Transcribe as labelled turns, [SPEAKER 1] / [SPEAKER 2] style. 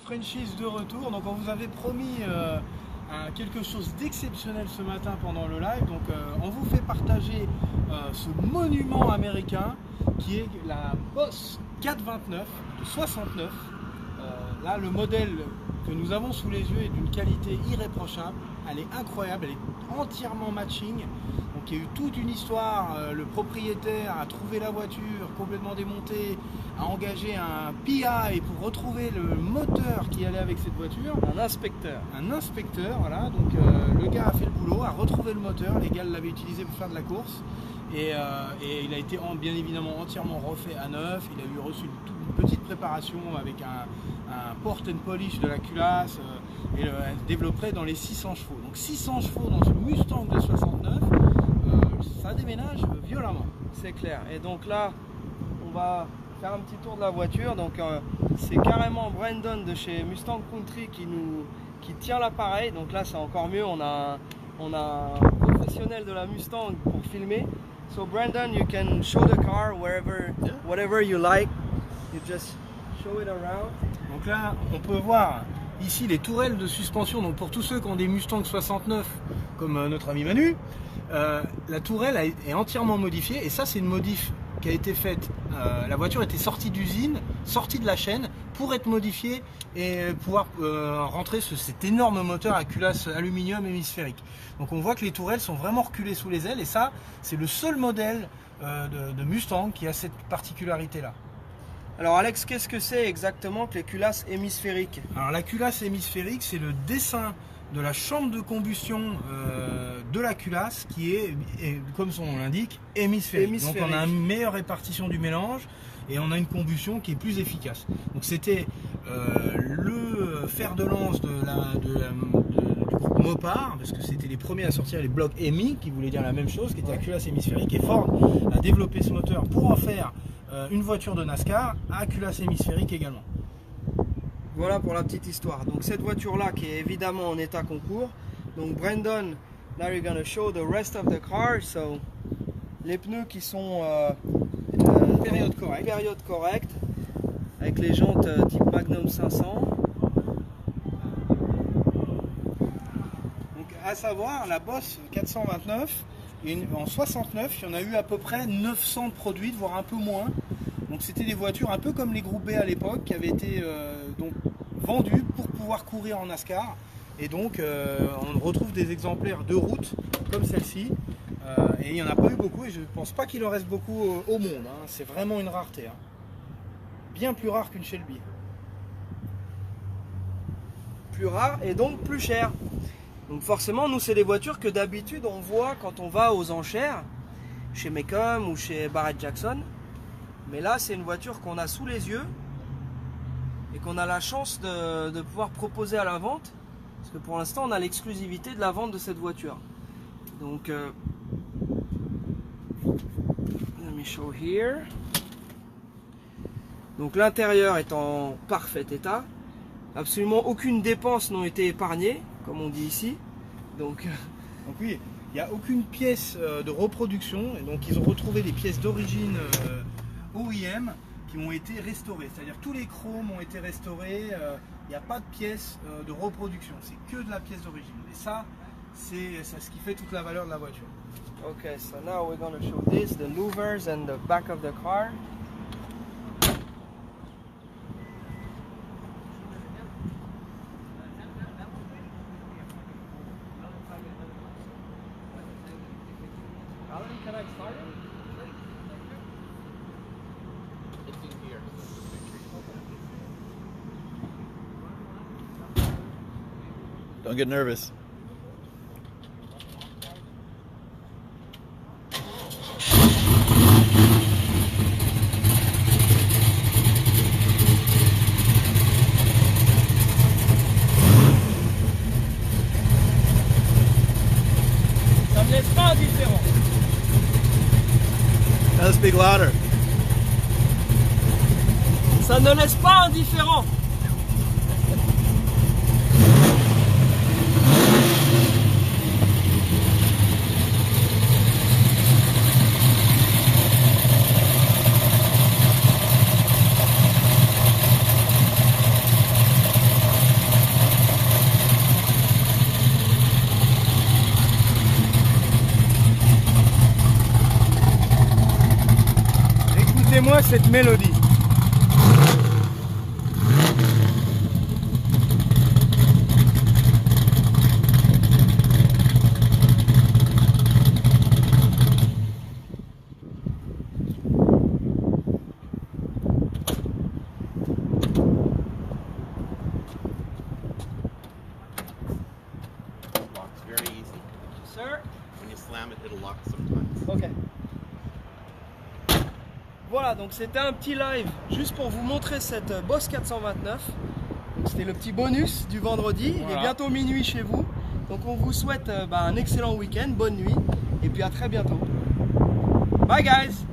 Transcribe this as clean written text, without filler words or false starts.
[SPEAKER 1] Frenchies de retour. Donc on vous avait promis quelque chose d'exceptionnel ce matin pendant le live. Donc on vous fait partager ce monument américain qui est la Boss 429 de 69. Là, le modèle que nous avons sous les yeux est d'une qualité irréprochable. Elle est incroyable, elle est entièrement matching. Donc il y a eu toute une histoire. Le propriétaire a trouvé la voiture complètement démontée, a engagé un PI pour retrouver le moteur qui allait avec cette voiture.
[SPEAKER 2] Un inspecteur.
[SPEAKER 1] Un inspecteur, voilà. Donc le gars a fait le boulot, a retrouvé le moteur. Les gars l'avaient utilisé pour faire de la course. Et il a été bien évidemment entièrement refait à neuf. Il a eu reçu une petite préparation avec un port and polish de la culasse et développé dans les 600 chevaux. Donc 600 chevaux dans une Mustang de 69, ça déménage violemment.
[SPEAKER 2] C'est clair. Et donc là, on va faire un petit tour de la voiture. Donc c'est carrément Brandon de chez Mustang Country qui tient l'appareil. Donc là, c'est encore mieux. On a un professionnel de la Mustang pour filmer. So Brandon, you can show the car whatever you like. You just show it around.
[SPEAKER 1] Donc là, on peut voir ici les tourelles de suspension. Donc pour tous ceux qui ont des Mustang 69, comme notre ami Manu, la tourelle est entièrement modifiée. Et ça, c'est une modif qui a été faite. La voiture était sortie d'usine, sortie de la chaîne pour être modifiée et pouvoir rentrer cet énorme moteur à culasse aluminium hémisphérique. Donc on voit que les tourelles sont vraiment reculées sous les ailes et ça, c'est le seul modèle de Mustang qui a cette particularité-là.
[SPEAKER 2] Alors Alex, qu'est-ce que c'est exactement que les culasses hémisphériques?
[SPEAKER 1] Alors la culasse hémisphérique, c'est le dessin de la chambre de combustion de la culasse qui est, comme son nom l'indique, hémisphérique. Donc on a une meilleure répartition du mélange et on a une combustion qui est plus efficace. Donc c'était le fer de lance du groupe Mopar, parce que c'était les premiers à sortir les blocs HEMI, qui voulaient dire la même chose, qui était la culasse hémisphérique, et Ford a développé ce moteur pour en faire une voiture de NASCAR à culasse hémisphérique également.
[SPEAKER 2] Voilà pour la petite histoire. Donc cette voiture là qui est évidemment en état concours. Donc Brandon, now you're gonna show the rest of the car. So les pneus qui sont
[SPEAKER 1] période
[SPEAKER 2] correcte avec les jantes type Magnum 500.
[SPEAKER 1] Donc à savoir la Boss 429 en 69, il y en a eu à peu près 900 produites, voire un peu moins. Donc c'était des voitures un peu comme les groupes B à l'époque qui avaient été donc vendues pour pouvoir courir en NASCAR. Et donc on retrouve des exemplaires de route comme celle-ci. Et il n'y en a pas eu beaucoup et je ne pense pas qu'il en reste beaucoup au monde. Hein. C'est vraiment une rareté. Hein. Bien plus rare qu'une Shelby.
[SPEAKER 2] Plus rare et donc plus cher. Donc forcément, nous c'est des voitures que d'habitude on voit quand on va aux enchères chez Mecum ou chez Barrett Jackson. Mais là, c'est une voiture qu'on a sous les yeux et qu'on a la chance de pouvoir proposer à la vente. Parce que pour l'instant, on a l'exclusivité de la vente de cette voiture. Donc, let me show here. Donc l'intérieur est en parfait état. Absolument aucune dépense n'a été épargnée, comme on dit ici. Donc
[SPEAKER 1] oui, il n'y a aucune pièce de reproduction. Et donc ils ont retrouvé des pièces d'origine OEM qui ont été restaurées. C'est-à-dire tous les chromes ont été restaurés. Il n'y a pas de pièce de reproduction. C'est que de la pièce d'origine. Et ça, c'est ce qui fait toute la valeur de la voiture.
[SPEAKER 2] Okay, so now we're going to show this, the louvers and the back of the car.
[SPEAKER 3] Can I start it? It's in here. Don't get nervous.
[SPEAKER 2] Ça me laisse pas indifférent.
[SPEAKER 3] Gotta speak louder.
[SPEAKER 2] Ça ne laisse pas indifférent.
[SPEAKER 1] Écoutez-moi cette mélodie.
[SPEAKER 4] Locks very easy.
[SPEAKER 2] Sir.
[SPEAKER 4] When you slam it, it'll lock sometimes.
[SPEAKER 2] Ok. Voilà, donc c'était un petit live juste pour vous montrer cette Boss 429. C'était le petit bonus du vendredi. Il est
[SPEAKER 1] Voilà.
[SPEAKER 2] bientôt minuit chez vous. Donc on vous souhaite un excellent week-end, bonne nuit. Et puis à très bientôt. Bye guys!